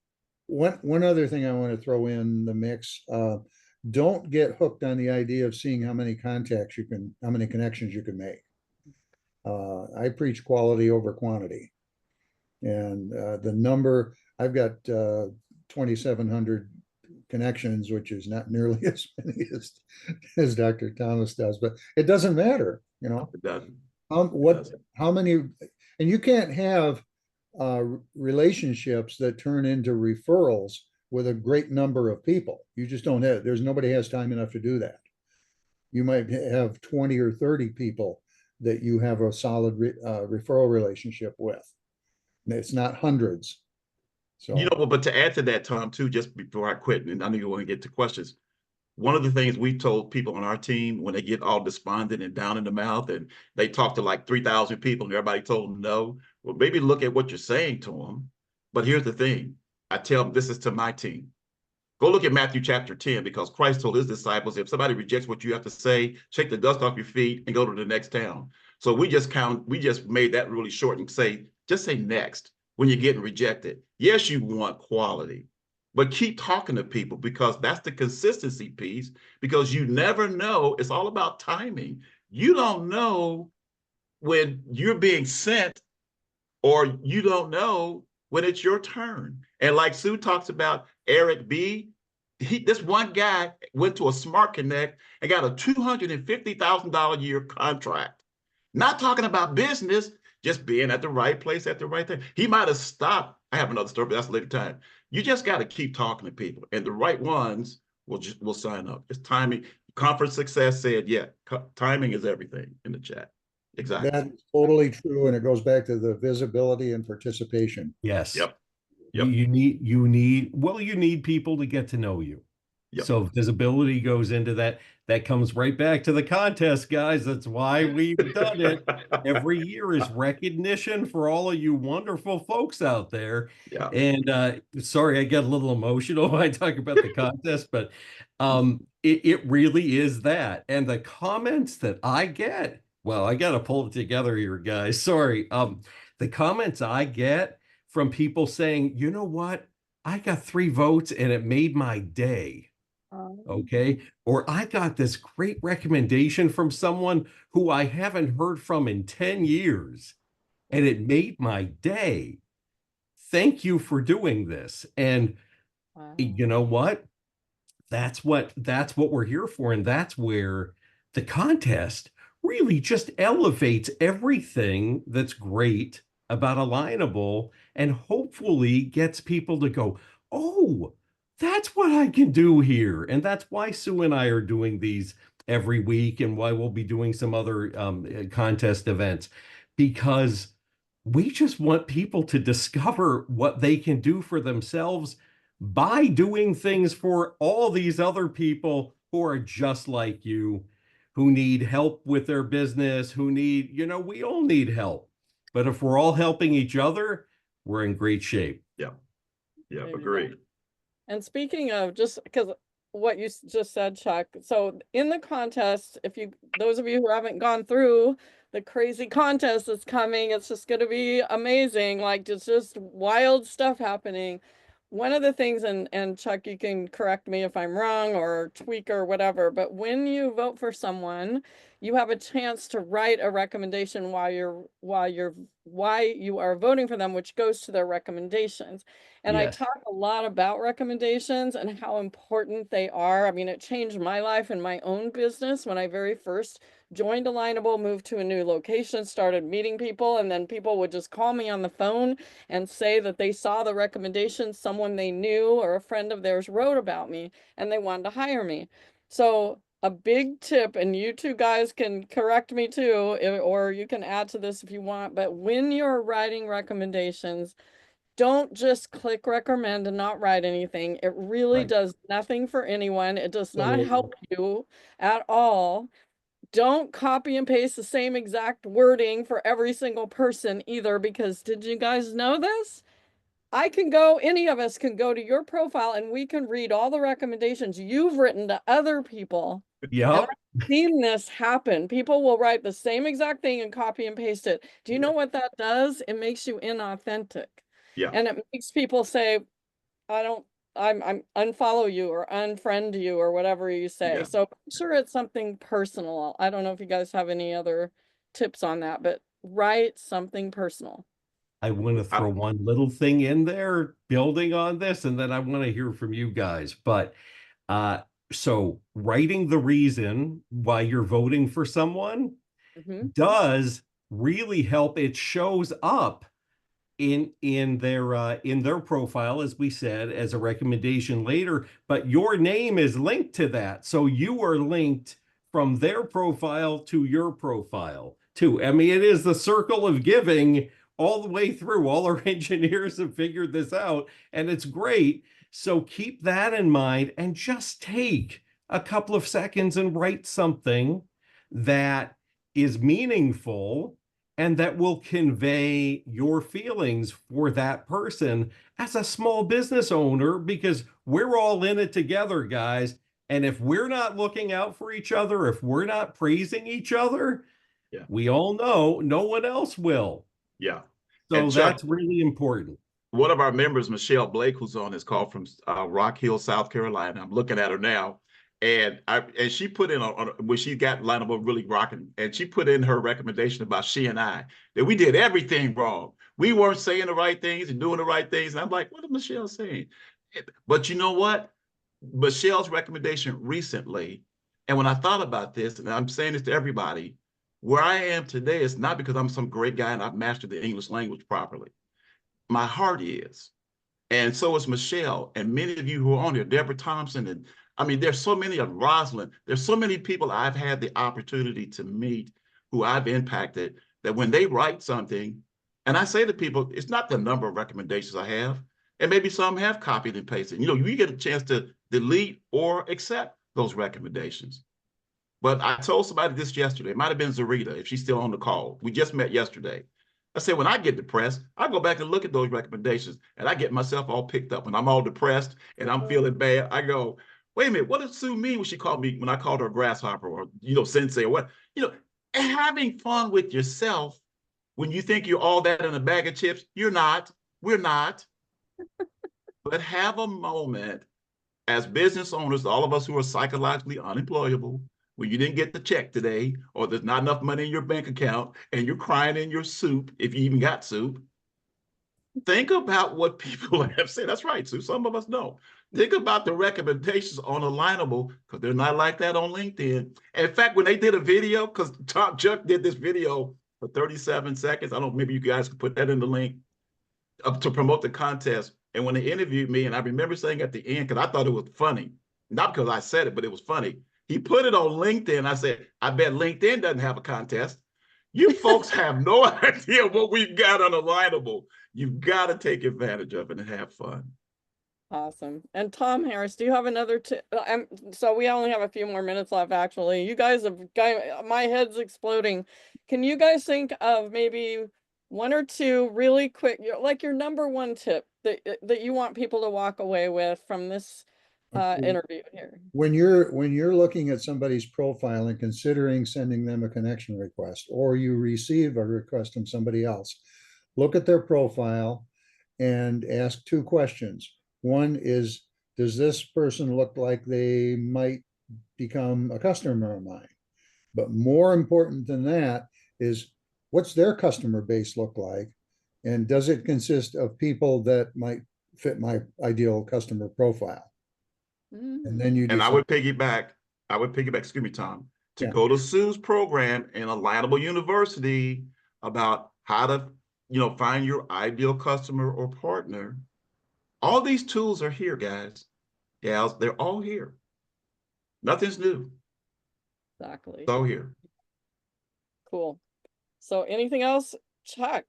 one other thing I want to throw in the mix, don't get hooked on the idea of seeing how many contacts you can, how many connections you can make. I preach quality over quantity. And the number, I've got 2,700 connections, which is not nearly as many as Dr. Thomas does, but it doesn't matter, you know. It doesn't. How many, and you can't have relationships that turn into referrals with a great number of people. You just don't have, there's nobody has time enough to do that. You might have 20 or 30 people that you have a solid referral relationship with. It's not hundreds. So, You know, but to add to that, Tom, too, just before I quit, and I know you want to get to questions. One of the things we told people on our team when they get all despondent and down in the mouth and they talk to like 3,000 people and everybody told them no, well, maybe look at what you're saying to them. But here's the thing. I tell them, this is to my team. Go look at Matthew chapter 10, because Christ told his disciples, if somebody rejects what you have to say, shake the dust off your feet and go to the next town. So we just made that really short and just say next when you're getting rejected. Yes, you want quality, but keep talking to people, because that's the consistency piece, because you never know. It's all about timing. You don't know when you're being sent, or you don't know when it's your turn. And like Sue talks about Eric B., this one guy went to a Smart Connect and got a $250,000 a year contract. Not talking about business, just being at the right place at the right time. He might have stopped. I have another story, but that's a later time. You just got to keep talking to people, and the right ones will sign up. It's timing. Conference Success said, yeah, timing is everything in the chat. Exactly. that's totally true. And it goes back to the visibility and participation. Yes. Yep. You need people to get to know you. Yep. So visibility goes into that. That comes right back to the contest, guys. That's why we've done it. Every year is recognition for all of you wonderful folks out there. Yeah. And sorry, I get a little emotional when I talk about the contest, but it really is that. And the comments that I get, well, I got to pull it together here, guys. Sorry. The comments I get from people saying, you know what? I got 3 votes and it made my day. Okay. Or I got this great recommendation from someone who I haven't heard from in 10 years and it made my day. Thank you for doing this. And you know what? That's what we're here for. And that's where the contest really just elevates everything that's great about Alignable and hopefully gets people to go, oh, that's what I can do here. And that's why Sue and I are doing these every week, and why we'll be doing some other contest events, because we just want people to discover what they can do for themselves by doing things for all these other people who are just like you, who need help with their business, who need, we all need help. But if we're all helping each other, we're in great shape. Yeah. Yeah, agreed. And speaking of, just because what you just said, Chuck, so in the contest, those of you who haven't gone through the crazy contest that's coming, it's just going to be amazing. Like, it's just wild stuff happening. One of the things, and Chuck, you can correct me if I'm wrong or tweak or whatever, but when you vote for someone, you have a chance to write a recommendation why you are voting for them, which goes to their recommendations. And I Yes. talk a lot about recommendations and how important they are. I mean, it changed my life and my own business when I very first joined Alignable, moved to a new location, started meeting people, and then people would just call me on the phone and say that they saw the recommendation someone they knew or a friend of theirs wrote about me, and they wanted to hire me. So a big tip, and you two guys can correct me too, or you can add to this if you want, but when you're writing recommendations, don't just click recommend and not write anything. It really does nothing for anyone. It does not help you at all. Don't copy and paste the same exact wording for every single person either, because did you guys know this? Any of us can go to your profile and we can read all the recommendations you've written to other people. Yep. And I've seen this happen. People will write the same exact thing and copy and paste it. Do you know what that does? It makes you inauthentic. Yeah. And it makes people say, I'm unfollow you or unfriend you or whatever you say. Yeah. So I'm sure it's something personal. I don't know if you guys have any other tips on that, but write something personal. I want to I, throw one little thing in there, building on this, and then I want to hear from you guys. But uh, so writing the reason why you're voting for someone Mhm. does really help. It shows up in their profile, as we said, as a recommendation later, but your name is linked to that, so you are linked from their profile to your profile too. I mean, it is the circle of giving all the way through. All our engineers have figured this out, and it's great. So keep that in mind and just take a couple of seconds and write something that is meaningful and that will convey your feelings for that person as a small business owner, because we're all in it together, guys. And if we're not looking out for each other, if we're not praising each other, yeah, we all know no one else will. yeah. And So Chuck, that's really important. one of our members, Michelle Blake, who's on this call from Rock Hill, South Carolina. I'm looking at her now, and she put in when she got Lineable really rocking, and she put in her recommendation about she and I that we did everything wrong. We weren't saying the right things and doing the right things. And I'm like, what is Michelle saying? But you know what? Michelle's recommendation recently, and when I thought about this, and I'm saying this to everybody, where I am today is not because I'm some great guy and I've mastered the English language properly. My heart is. And so is Michelle and many of you who are on here, Deborah Thompson. And I mean, there's so many of Rosalind. There's so many people I've had the opportunity to meet who I've impacted that when they write something, and I say to people, it's not the number of recommendations I have. And maybe some have copied and pasted. You know, you get a chance to delete or accept those recommendations. But I told somebody this yesterday. It might have been Zarita, if she's still on the call. We just met yesterday. I said, when I get depressed, I go back and look at those recommendations and I get myself all picked up. When I'm all depressed and I'm feeling bad, I go, wait a minute, what did Sue mean when she called me, when I called her a grasshopper or, sensei or what? Having fun with yourself when you think you're all that in a bag of chips, you're not, we're not. But have a moment as business owners, all of us who are psychologically unemployable, when you didn't get the check today, or there's not enough money in your bank account, and you're crying in your soup, if you even got soup, think about what people have said. That's right, Sue. Some of us don't. Think about the recommendations on Alignable, because they're not like that on LinkedIn. And in fact, when they did a video, because Chuck did this video for 37 seconds, I don't know, maybe you guys could put that in the link to promote the contest. And when they interviewed me, and I remember saying at the end, because I thought it was funny, not because I said it, but it was funny. He put it on LinkedIn. I said, I bet LinkedIn doesn't have a contest. You folks have no idea what we've got on Alignable. You've got to take advantage of it and have fun. Awesome. And Tom Harris, do you have another tip? So we only have a few more minutes left, actually. You guys have got, my head's exploding. Can you guys think of maybe one or two really quick, like your number one tip that you want people to walk away with from this interview here? When you're looking at somebody's profile and considering sending them a connection request, or you receive a request from somebody else, look at their profile and ask two questions. One is, does this person look like they might become a customer of mine? But more important than that is, what's their customer base look like? And does it consist of people that might fit my ideal customer profile? And then you And decide. I would piggyback, excuse me, Tom, to Yeah. go to Sue's program in Alignable University about how to, find your ideal customer or partner. All these tools are here, guys, gals, they're all here. Nothing's new. Exactly. It's all here. Cool. So anything else, Chuck?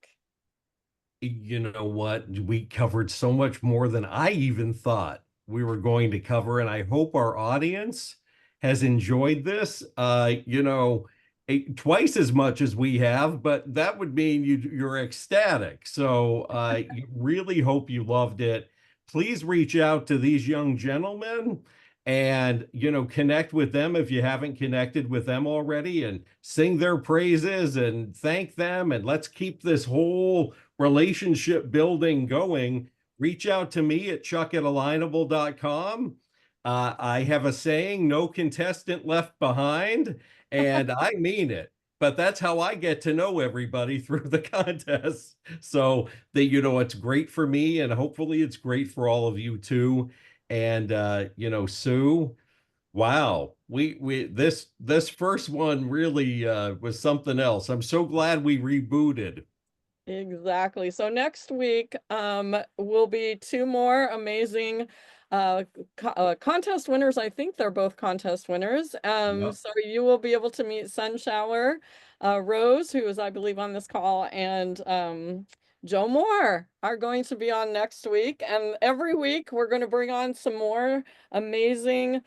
You know what? We covered so much more than I even thought we were going to cover, and I hope our audience has enjoyed this. Twice as much as we have, but that would mean you're ecstatic. So really hope you loved it. Please reach out to these young gentlemen and connect with them if you haven't connected with them already, and sing their praises and thank them, and let's keep this whole relationship building going. reach out to me at chuck@alignable.com. I have a saying, no contestant left behind, and I mean it. But that's how I get to know everybody through the contest. So that, it's great for me, and hopefully it's great for all of you too. And Sue, wow, this first one really was something else. I'm so glad we rebooted. Exactly. So next week will be two more amazing contest winners. I think they're both contest winners. Yep. So you will be able to meet Sunshower Rose, who is, I believe, on this call, and Joe Moore are going to be on next week. And every week we're going to bring on some more amazing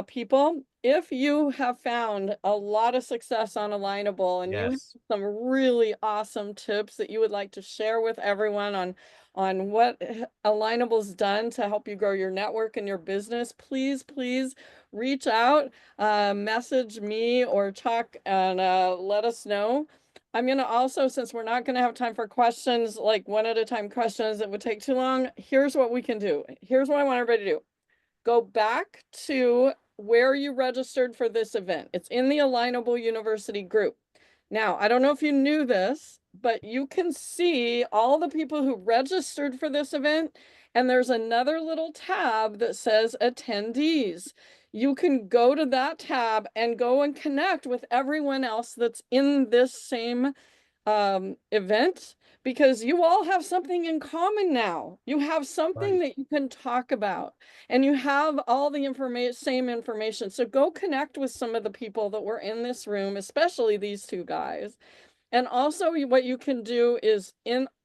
people. If you have found a lot of success on Alignable and you have Yes. some really awesome tips that you would like to share with everyone on what Alignable's done to help you grow your network and your business, please reach out, message me or Chuck, and let us know. I'm going to also, since we're not going to have time for questions, like one at a time questions that would take too long, here's what we can do. Here's what I want everybody to do. Go back to where you registered for this event. It's in the Alignable University group. Now, I don't know if you knew this, but you can see all the people who registered for this event, and there's another little tab that says attendees. You can go to that tab and go and connect with everyone else that's in this same event, because you all have something in common now. You have something Right. that you can talk about, and you have all the same information. So go connect with some of the people that were in this room, especially these two guys. And also what you can do is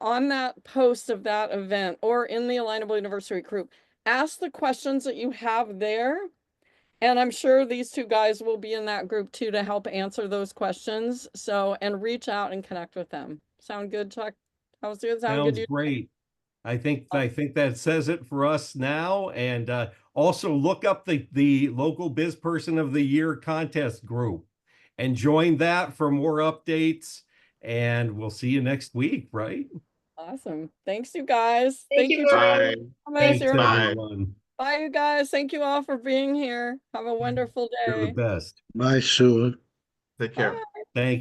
on that post of that event or in the Alignable University group, ask the questions that you have there. And I'm sure these two guys will be in that group too to help answer those questions. So, and reach out and connect with them. Sound good, Chuck? Sound good to Sounds you? great. I think that says it for us now. And also look up the local Biz Person of the Year contest group and join that for more updates. And we'll see you next week, right? Awesome. Thanks, you guys. Thank you, for Brooke. Bye. coming. Thanks, Bye. everyone. Bye, you guys. Thank you all for being here. Have a wonderful You're the day. best. Bye, Sue. Take Bye. care. Thank